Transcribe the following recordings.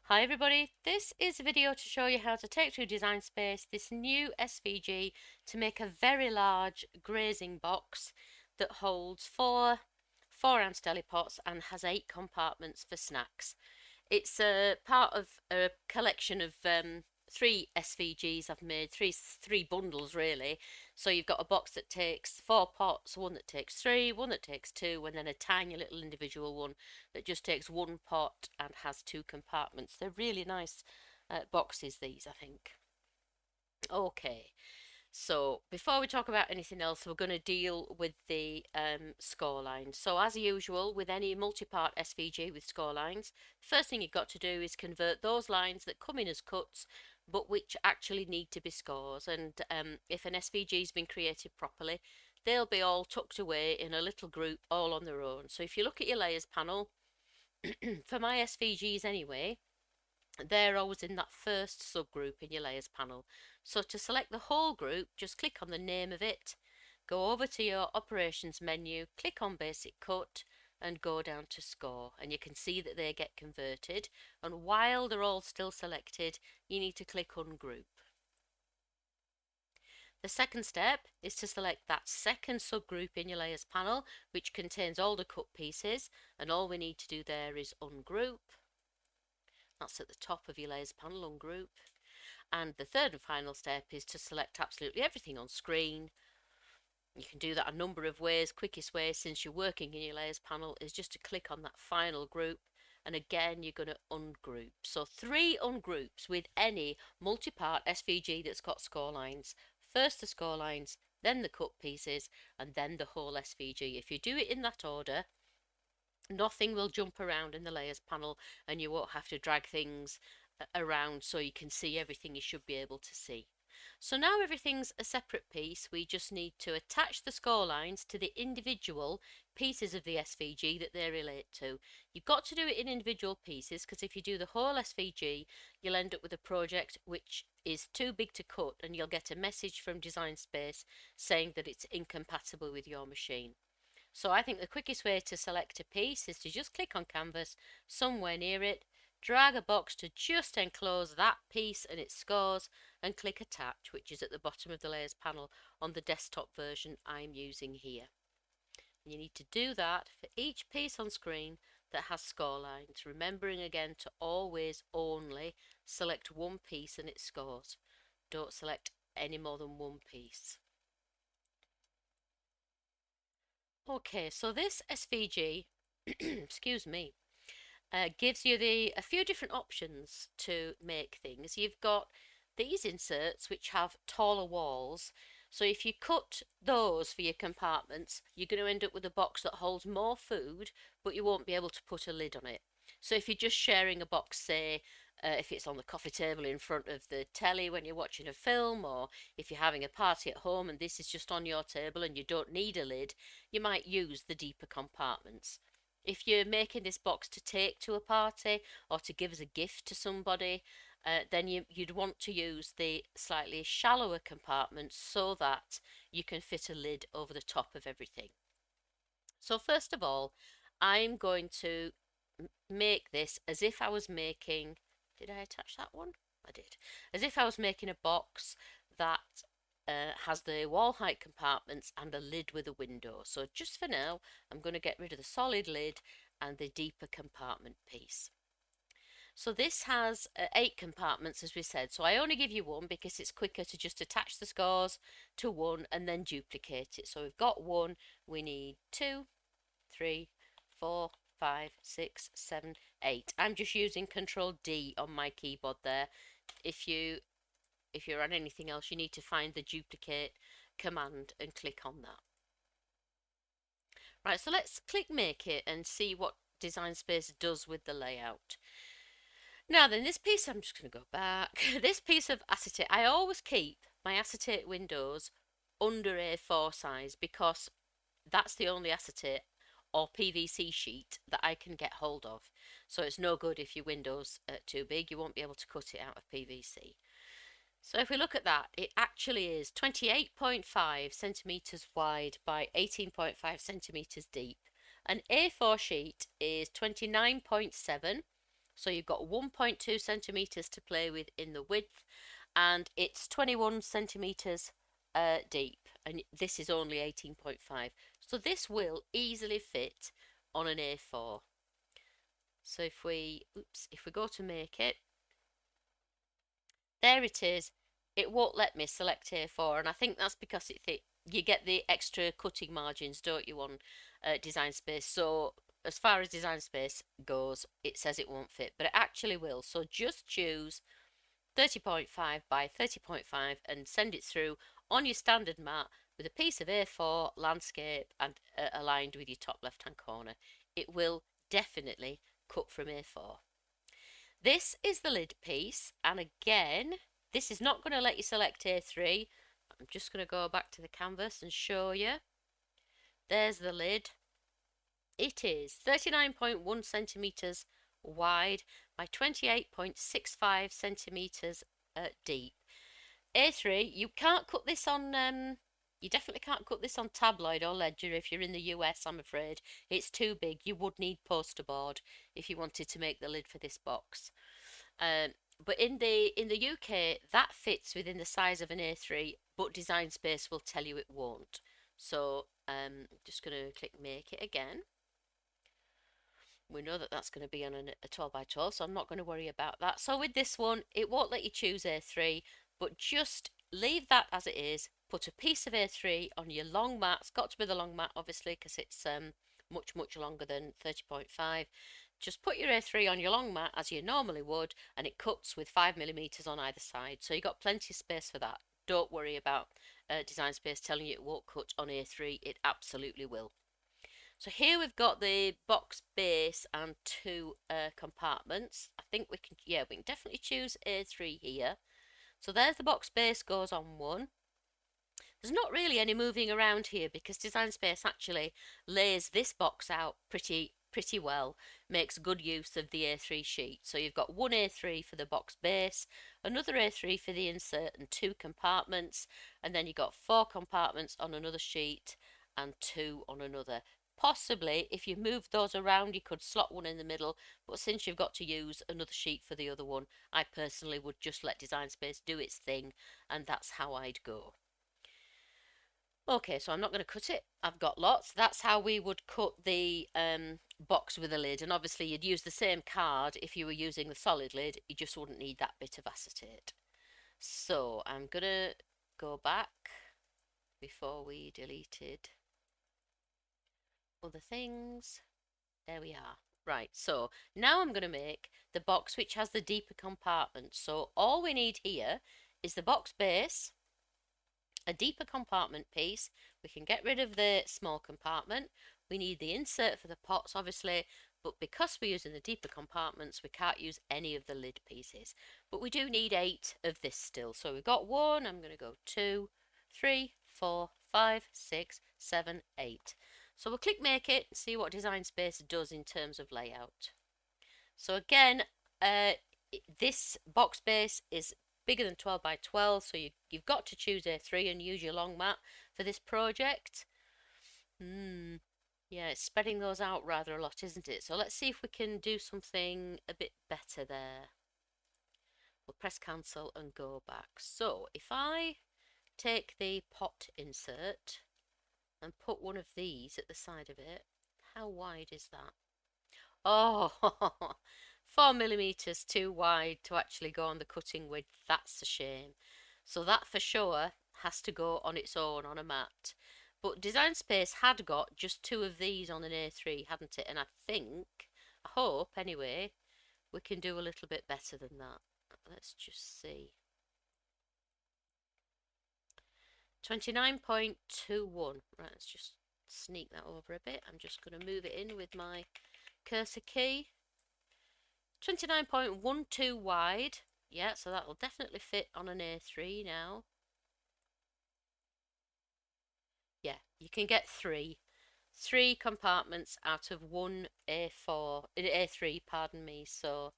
Hi everybody, this is a video to show you how to take to Design Space this new SVG to make a very large grazing box that holds four 4-ounce deli pots and has 8 compartments for snacks. It's a part of a collection of 3 SVGs I've made, three bundles really. So you've got a box that takes 4 pots, one that takes 3, one that takes 2, and then a tiny little individual one that just takes 1 pot and has 2 compartments. They're really nice boxes, these, I think. Okay, so before we talk about anything else, we're going to deal with the score lines. So as usual, with any multi-part SVG with score lines, first thing you've got to do is convert those lines that come in as cuts, but which actually need to be scores. And if an SVG has been created properly, they'll be all tucked away in a little group all on their own. So if you look at your layers panel, for my SVGs anyway, they're always in that first subgroup in your layers panel. So to select the whole group, just click on the name of it, go over to your operations menu, click on basic cut and go down to score, and you can see that they get converted. And while they're all still selected, you need to click ungroup. The second step is to select that second subgroup in your layers panel, which contains all the cut pieces, and all we need to do there is ungroup. That's at the top of your layers panel, ungroup. And the third and final step is to select absolutely everything on screen. You can do that a number of ways. Quickest way, since you're working in your layers panel, is just to click on that final group, and again you're going to ungroup. So 3 ungroups with any multi-part SVG that's got score lines. First the score lines, then the cut pieces, and then the whole SVG. If you do it in that order, nothing will jump around in the layers panel and you won't have to drag things around, so you can see everything you should be able to see. So now everything's a separate piece. We just need to attach the score lines to the individual pieces of the SVG that they relate to. You've got to do it in individual pieces, because if you do the whole SVG, you'll end up with a project which is too big to cut, and you'll get a message from Design Space saying that it's incompatible with your machine. So I think the quickest way to select a piece is to just click on canvas somewhere near it, drag a box to just enclose that piece and its scores, and click attach, which is at the bottom of the layers panel on the desktop version I'm using here. And you need to do that for each piece on screen that has score lines, remembering again to always only select one piece and its scores. Don't select any more than one piece. Okay, so this SVG, excuse me, gives you a few different options to make things. You've got these inserts which have taller walls. So if you cut those for your compartments, you're going to end up with a box that holds more food, but you won't be able to put a lid on it. So if you're just sharing a box, say, if it's on the coffee table in front of the telly when you're watching a film, or if you're having a party at home and this is just on your table and you don't need a lid, you might use the deeper compartments. If you're making this box to take to a party or to give as a gift to somebody, then you'd want to use the slightly shallower compartments so that you can fit a lid over the top of everything. So first of all, I'm going to make this as if I was making, did I attach that one? I did. As if I was making a box that has the wall height compartments and a lid with a window. So just for now, I'm going to get rid of the solid lid and the deeper compartment piece. So this has 8 compartments, as we said. So I only give you one because it's quicker to just attach the scores to one and then duplicate it. So we've got one, we need 2, 3, 4, 5, 6, 7, 8. I'm just using Control D on my keyboard there. If you're on anything else, you need to find the duplicate command and click on that. Right, so let's click make it and see what Design Space does with the layout. Now then, this piece, I'm just going to go back. This piece of acetate, I always keep my acetate windows under A4 size because that's the only acetate or PVC sheet that I can get hold of. So it's no good if your window's too big, you won't be able to cut it out of PVC. So if we look at that, it actually is 28.5 centimetres wide by 18.5 centimetres deep. An A4 sheet is 29.7 So you've got 1.2 centimeters to play with in the width, and it's 21 centimeters deep, and this is only 18.5. So this will easily fit on an A4. So if we go to make it, there it is. It won't let me select A4, and I think that's because you get the extra cutting margins, don't you, on Design Space. So as far as Design Space goes, it says it won't fit, but it actually will. So just choose 30.5 by 30.5 and send it through on your standard mat with a piece of A4 landscape and aligned with your top left hand corner. It will definitely cut from A4. This is the lid piece, and again, this is not going to let you select A3. I'm just going to go back to the canvas and show you. There's the lid. It is 39.1 centimeters wide by 28.65 centimeters deep. A3, you can't cut this on, you definitely can't cut this on tabloid or ledger if you're in the US, I'm afraid. It's too big. You would need poster board if you wanted to make the lid for this box. But in the UK, that fits within the size of an A3, but Design Space will tell you it won't. So just going to click make it again. We know that that's going to be on a 12 by 12, so I'm not going to worry about that. So with this one, it won't let you choose A3, but just leave that as it is. Put a piece of A3 on your long mat. It's got to be the long mat, obviously, because it's much longer than 30.5. Just put your A3 on your long mat as you normally would, and it cuts with 5mm on either side. So you've got plenty of space for that. Don't worry about Design Space telling you it won't cut on A3. It absolutely will. So here we've got the box base and two compartments. I think we can definitely choose A3 here. So there's the box base goes on one. There's not really any moving around here because Design Space actually lays this box out pretty well, makes good use of the A3 sheet. So you've got one A3 for the box base, another A3 for the insert and two compartments, and then you've got four compartments on another sheet and two on another. Possibly, if you move those around, you could slot one in the middle, but since you've got to use another sheet for the other one, I personally would just let Design Space do its thing, and that's how I'd go. Okay, so I'm not going to cut it. I've got lots. That's how we would cut the box with a lid, and obviously you'd use the same card if you were using the solid lid. You just wouldn't need that bit of acetate. So I'm going to go back before we deleted other things. There we are. Right, so now I'm going to make the box which has the deeper compartment. So all we need here is the box base, a deeper compartment piece. We can get rid of the small compartment. We need the insert for the pots, obviously, but because we're using the deeper compartments, we can't use any of the lid pieces. But we do need 8 of this still. So we've got 1, I'm going to go 2, 3, 4, 5, 6, 7, 8. So we'll click make it and see what Design Space does in terms of layout. So again, this box base is bigger than 12 by 12, so you've got to choose A3 and use your long mat for this project. Yeah, it's spreading those out rather a lot, isn't it? So let's see if we can do something a bit better there. We'll press cancel and go back. So if I take the pot insert and put one of these at the side of it, how wide is that? Oh, 4mm too wide to actually go on the cutting width. That's a shame. So that for sure has to go on its own on a mat. But Design Space had got just 2 of these on an A3, hadn't it? And I hope anyway, we can do a little bit better than that. Let's just see. 29.21. Right, let's just sneak that over a bit. I'm just going to move it in with my cursor key. 29.12 wide. Yeah, so that will definitely fit on an A3 now. Yeah, you can get 3 compartments out of one A3, pardon me. So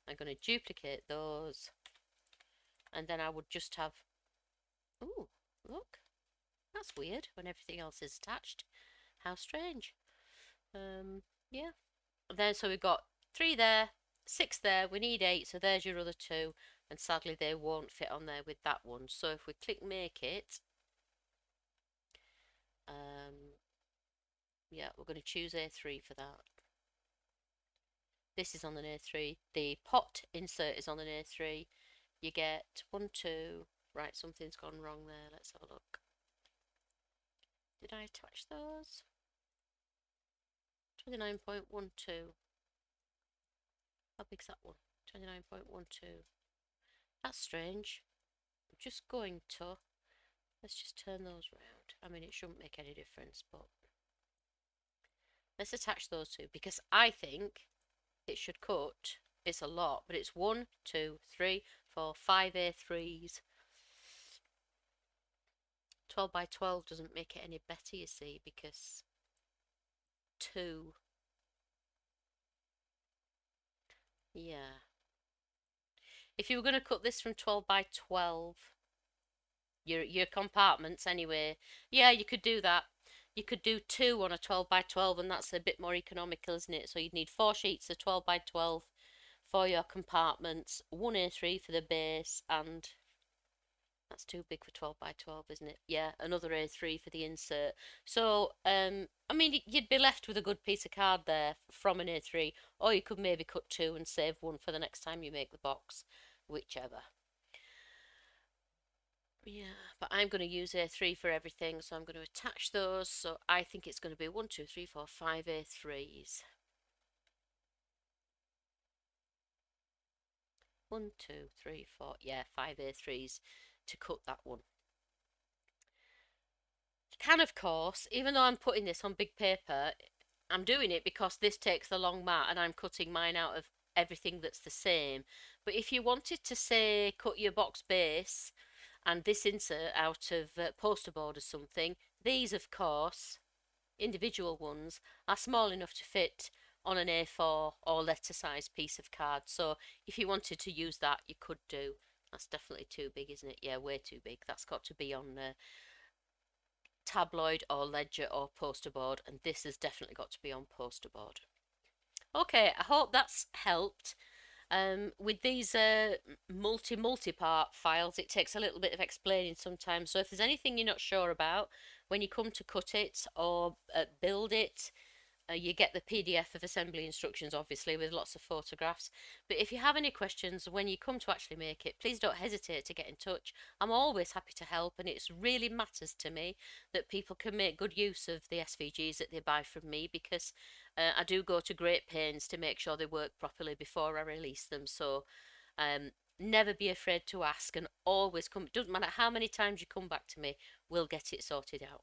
I'm going to duplicate those, and then I would just have, ooh, look, that's weird when everything else is attached. How strange. Yeah. And then so we've got 3 there, 6 there, we need 8, so there's your other 2, and sadly they won't fit on there with that one. So if we click make it, yeah, we're going to choose A3 for that. This is on an A3. The pot insert is on an A3. You get 1, 2. Right, something's gone wrong there. Let's have a look. Did I attach those? 29.12. How big's that one? 29.12. That's strange. I'm just going to. Let's just turn those round. I mean, it shouldn't make any difference, but let's attach those two because I think it should cut. It's a lot, but it's 1, 2, 3, 4, 5 A3s. 12 by 12 doesn't make it any better, you see, because 2. Yeah. If you were going to cut this from 12 by 12, your compartments anyway, yeah, you could do that. You could do 2 on a 12 by 12, and that's a bit more economical, isn't it? So you'd need 4 sheets of 12 by 12 for your compartments, 1 A3 for the base, and that's too big for 12 by 12, isn't it? Yeah, another A3 for the insert. So, I mean, you'd be left with a good piece of card there from an A3, or you could maybe cut 2 and save 1 for the next time you make the box, whichever. Yeah, but I'm going to use A3 for everything, so I'm going to attach those. So I think it's going to be 1, 2, 3, 4, 5 A3s. 1, 2, 3, 4, yeah, 5 A3s to cut that one. Can, of course, even though I'm putting this on big paper, I'm doing it because this takes the long mat and I'm cutting mine out of everything that's the same. But if you wanted to say cut your box base and this insert out of poster board or something, these of course, individual ones, are small enough to fit on an A4 or letter size piece of card. So if you wanted to use that, you could do. That's definitely too big, isn't it? Yeah, way too big. That's got to be on tabloid or ledger or poster board, and this has definitely got to be on poster board. Okay, I hope that's helped. With these multi-part files, it takes a little bit of explaining sometimes. So if there's anything you're not sure about when you come to cut it or build it, you get the PDF of assembly instructions, obviously, with lots of photographs. But if you have any questions when you come to actually make it, please don't hesitate to get in touch. I'm always happy to help, and it really matters to me that people can make good use of the SVGs that they buy from me, because I do go to great pains to make sure they work properly before I release them. So never be afraid to ask, and always come. It doesn't matter how many times you come back to me, we'll get it sorted out.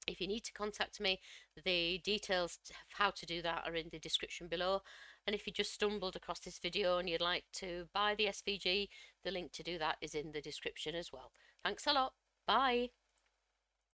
If you need to contact me, the details of how to do that are in the description below. And if you just stumbled across this video and you'd like to buy the SVG, the link to do that is in the description as well. Thanks a lot. Bye.